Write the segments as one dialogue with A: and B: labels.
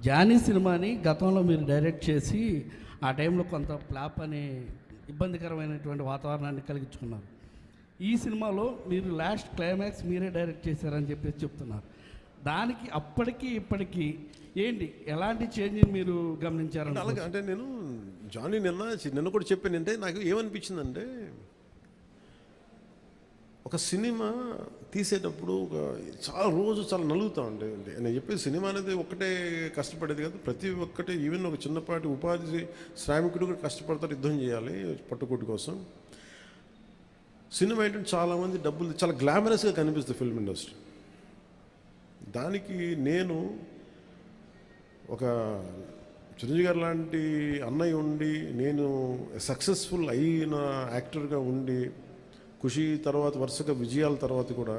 A: Johnny సినిమాని గతంలో మీరు డైరెక్ట్ చేసి ఆ టైంలో కొంత ఫ్లాప్ అనే ఇబ్బందికరమైనటువంటి వాతావరణాన్ని కలిగించుకున్నారు. ఈ సినిమాలో మీరు లాస్ట్ క్లైమాక్స్ మీరే డైరెక్ట్ చేశారని చెప్పేసి చెప్తున్నారు. దానికి అప్పటికి ఇప్పటికీ ఏంటి ఎలాంటి చేంజ్ని మీరు గమనించారు?
B: అలాగే అంటే నేను జానీ నిన్న కూడా చెప్పానంటే నాకు ఏమనిపించిందంటే, ఒక సినిమా తీసేటప్పుడు చాలా నలుగుతా ఉండే. నేను చెప్పేది సినిమా అనేది ఒక్కటే కష్టపడేది కాదు, ప్రతి ఒక్కటే ఈవెన్ ఒక చిన్నపాటి ఉపాధి శ్రామికుడు కూడా కష్టపడతారు, యుద్ధం చేయాలి పట్టుకోటి కోసం. సినిమా ఏంటంటే చాలామంది డబ్బులు చాలా గ్లామరస్గా కనిపిస్తుంది ఫిల్మ్ ఇండస్ట్రీ. దానికి నేను ఒక చిరంజీవి గారు లాంటి అన్నయ్య ఉండి, నేను సక్సెస్ఫుల్ అయిన యాక్టర్గా ఉండి, ఖుషి తర్వాత వరుసగా విజయాల తర్వాత కూడా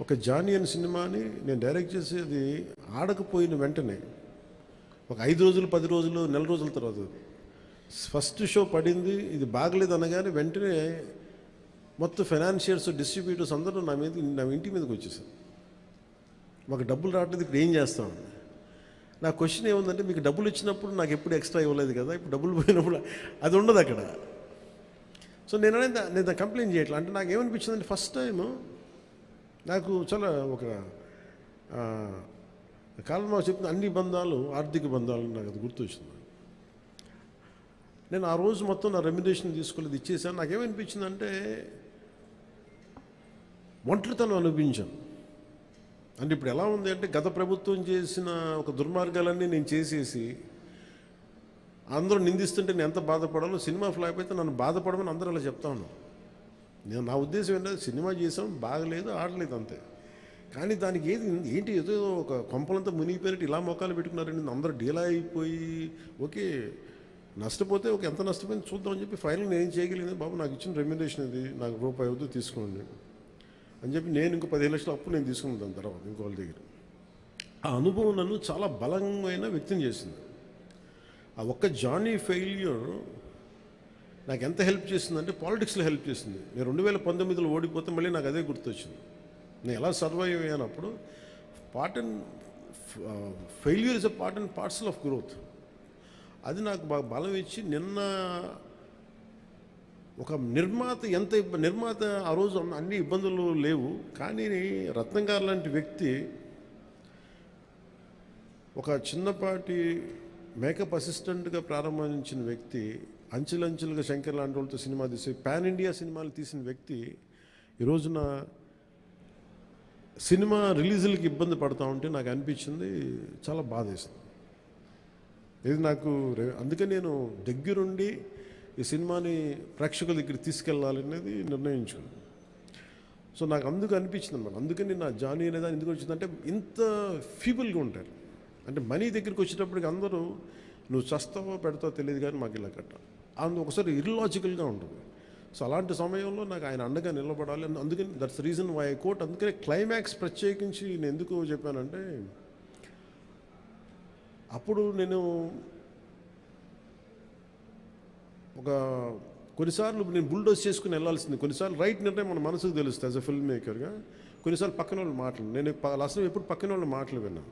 B: ఒక జానీ అనే సినిమాని నేను డైరెక్ట్ చేసేది ఆడకపోయిన వెంటనే ఒక 5 రోజులు 10 రోజులు నెల రోజుల తర్వాత ఫస్ట్ షో పడింది, ఇది బాగలేదు అనగానే వెంటనే మొత్తం ఫైనాన్షియర్స్ డిస్ట్రిబ్యూటర్స్ అందరూ నా ఇంటి మీదకి వచ్చేసారు. మాకు డబ్బులు రావట్లేదు, ఇప్పుడు ఏం చేస్తాం? నా క్వశ్చన్ ఏముందంటే, మీకు డబ్బులు ఇచ్చినప్పుడు నాకు ఎప్పుడు ఎక్స్ట్రా ఇవ్వలేదు కదా, ఇప్పుడు డబ్బులు పోయినప్పుడు అది ఉండదు అక్కడ. సో నేను కంప్లైంట్ చేయట్లేదు. అంటే నాకు ఏమనిపించిందంటే, ఫస్ట్ టైం నాకు చాలా ఒక కాలంలో చెప్పిన అన్ని బంధాలు ఆర్థిక బంధాలు నాకు అది గుర్తొచ్చింది. నేను ఆ రోజు మొత్తం నా రెమ్యునరేషన్ తీసుకోలేదు, ఇచ్చేసాను. నాకేమనిపించిందంటే ఒంటరితనం అనిపించాను. అంటే ఇప్పుడు ఎలా ఉంది అంటే, గత ప్రభుత్వం చేసిన ఒక దుర్మార్గాలన్నీ నేను చేసేసి అందరూ నిందిస్తుంటే నేను ఎంత బాధపడాలో, సినిమా ఫ్లాప్ అయితే నన్ను బాధపడమని అందరూ అలా చెప్తా ఉన్నాను. నా ఉద్దేశం ఏంటంటే, సినిమా చేసాం, బాగలేదు, ఆడలేదు అంతే. కానీ దానికి ఏంటి ఏదో ఒక కొంపలంతా మునిగిపోయినట్టు ఇలా మొక్కలు పెట్టుకున్నారండి. అందరూ డీలా అయిపోయి ఓకే నష్టపోతే ఎంత నష్టపోయింది చూద్దామని చెప్పి ఫైనల్ నేను చేయగలిగింది. బాబు నాకు ఇచ్చిన రెమ్యునరేషన్ ఇది, నాకు రూపాయి వద్దు తీసుకోండి అని చెప్పి నేను ఇంకో 15 లక్షలు అప్పు నేను తీసుకున్నాను. దాని తర్వాత ఇంకోళ్ళ దగ్గర ఆ అనుభవం నన్ను చాలా బలమైన వ్యక్తం చేసింది. ఆ ఒక్క జానీ ఫెయిల్యూర్ నాకు ఎంత హెల్ప్ చేసిందంటే, పాలిటిక్స్లో హెల్ప్ చేసింది. నేను 2019లో ఓడిపోతే మళ్ళీ నాకు అదే గుర్తొచ్చింది. నేను ఎలా సర్వైవ్ అయ్యానప్పుడు failure is a part and parcel of growth. అది నాకు బాగా బలం ఇచ్చి, నిన్న ఒక నిర్మాత ఆ రోజు అన్ని ఇబ్బందులు లేవు, కానీ రత్నం గారు లాంటి వ్యక్తి, ఒక చిన్నపాటి మేకప్ అసిస్టెంట్గా ప్రారంభించిన వ్యక్తి, అంచెలంచెలుగా శంకర్ లాంటి వాళ్ళతో సినిమా తీసి పాన్ ఇండియా సినిమాలు తీసిన వ్యక్తి ఈరోజున సినిమా రిలీజులకి ఇబ్బంది పడుతూ ఉంటే నాకు అనిపించింది చాలా బాధేస్తుంది. ఇది నాకు అందుకే నేను దగ్గరుండి ఈ సినిమాని ప్రేక్షకుల దగ్గర తీసుకెళ్ళాలనేది నిర్ణయించుకున్నాను. సో నాకు అందుకు అనిపించింది అన్నమాట. అందుకని నా జానీ అనేది ఎందుకు వచ్చిందంటే, ఇంత ఫీబుల్గా ఉంటారు. అంటే మనీ దగ్గరికి వచ్చేటప్పటికి అందరూ నువ్వు చస్తావో పెడతావో తెలియదు, కానీ మాకు ఇలా కట్ట ఒకసారి ఇర్లాజికల్గా ఉంటుంది. సో అలాంటి సమయంలో నాకు ఆయన అండగా నిలబడాలి. అందుకని that's reason why I quote. అందుకని క్లైమాక్స్ ప్రత్యేకించి నేను ఎందుకు చెప్పానంటే, అప్పుడు నేను కొన్నిసార్లు నేను బుల్డోజ్ చేసుకుని వెళ్ళాల్సింది, కొన్నిసార్లు రైట్ నిర్ణయం మన మనసుకు తెలుస్తుంది యాజ్ అ ఫిల్మ్ మేకర్గా. కొన్నిసార్లు పక్కన వాళ్ళు మాటలు నేను అసలు ఎప్పుడు పక్కన వాళ్ళు మాటలు విన్నాను.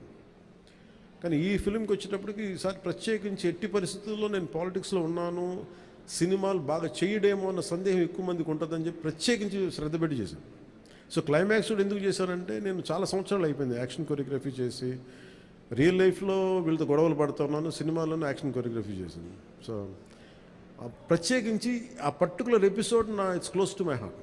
B: కానీ ఈ ఫిల్మ్కి వచ్చేటప్పటికి ఈసారి ప్రత్యేకించి ఎట్టి పరిస్థితుల్లో నేను పాలిటిక్స్లో ఉన్నాను, సినిమాలు బాగా చేయడేమో అన్న సందేహం ఎక్కువ మందికి ఉంటుందని చెప్పి ప్రత్యేకించి శ్రద్ధ పెట్టి చేశాను. సో క్లైమాక్స్ కూడా ఎందుకు చేశానంటే, నేను చాలా సంవత్సరాలు అయిపోయింది యాక్షన్ కొరియోగ్రఫీ చేసి. రియల్ లైఫ్లో వీళ్ళతో గొడవలు పడుతున్నాను, సినిమాల్లోనే యాక్షన్ కొరియోగ్రఫీ చేశాను. సో ప్రత్యేకించి ఆ particular episode it's close to my heart.